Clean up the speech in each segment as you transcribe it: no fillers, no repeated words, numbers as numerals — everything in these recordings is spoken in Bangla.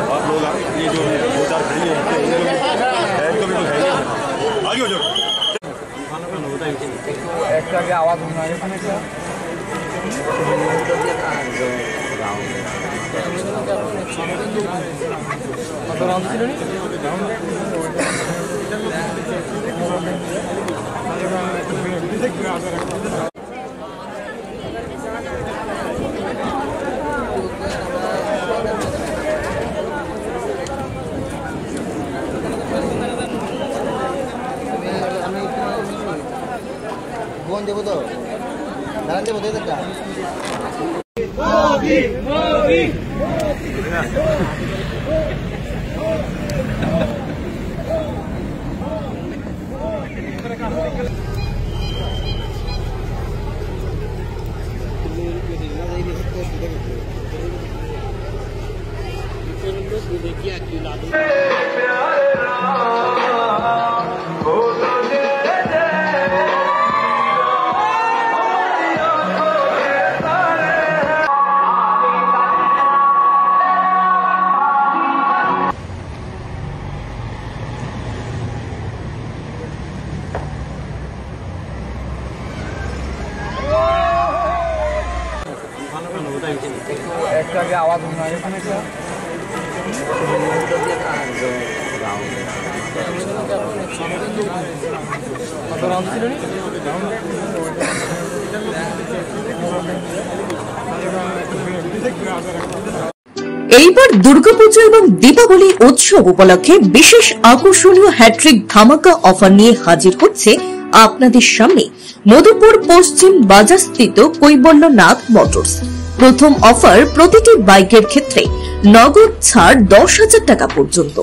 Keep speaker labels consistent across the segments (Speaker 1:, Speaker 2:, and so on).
Speaker 1: आप लोग ये जो 2-4 खड़ी है आगे हो जाओ।
Speaker 2: একটা আগে আওয়াজ শোনা এখানে কত রাউন্ড ছিল নি
Speaker 3: ফোন দেবো তো দাঁড়ান দেবো দিয়ে দেবটা একটা আগে আওয়াজ শোনা এখানে কত রাউন্ড ছিল নি
Speaker 4: এইবার দুর্গাপূজা এবং দীপাবলি উৎসব উপলক্ষে বিশেষ আকর্ষণীয় হ্যাট্রিক ধামাকা অফার নিয়ে হাজির হচ্ছে আপনাদের সামনে মধুপুর পশ্চিম বাজারস্থিত কৈবল্যনাথ মোটরস। প্রথম অফার প্রতিটি বাইকের ক্ষেত্রে নগদ ছাড় 10,000 টাকা পর্যন্ত।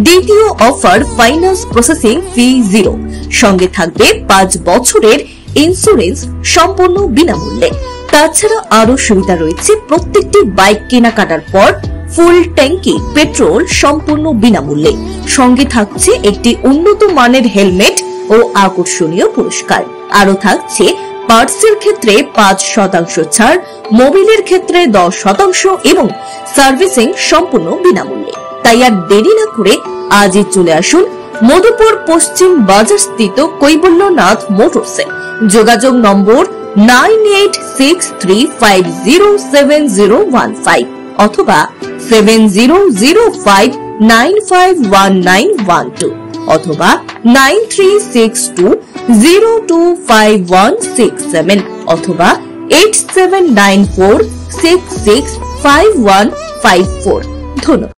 Speaker 4: দ্বিতীয় অফার ফাইন্যান্স প্রসেসিং ফি 0, সঙ্গে থাকবে 5 বছরের ইন্স্যুরেন্স সম্পূর্ণ বিনামূল্যে। তাছাড়া আরো সুবিধা রয়েছে প্রত্যেকটি বাইক কেনাকাটার পর ফুল ট্যাঙ্কি পেট্রোল সম্পূর্ণ বিনামূল্যে। সঙ্গে থাকছে একটি উন্নত মানের হেলমেট ও আকর্ষণীয় পুরস্কার। আরো থাকছে পার্টসের ক্ষেত্রে 5% ছাড়, মোবিলের ক্ষেত্রে 10% এবং সার্ভিসিং সম্পূর্ণ বিনামূল্যে। তাই আর দেরি না করে আজই চলে আসুন মধুপুর পশ্চিম বাজারস্থিত কৈবল্যনাথ মোটরসে। যোগাযোগ নম্বর 9863507015 অথবা 7005951912 অথবা 9362025167 অথবা 8794665154। ধন্যবাদ।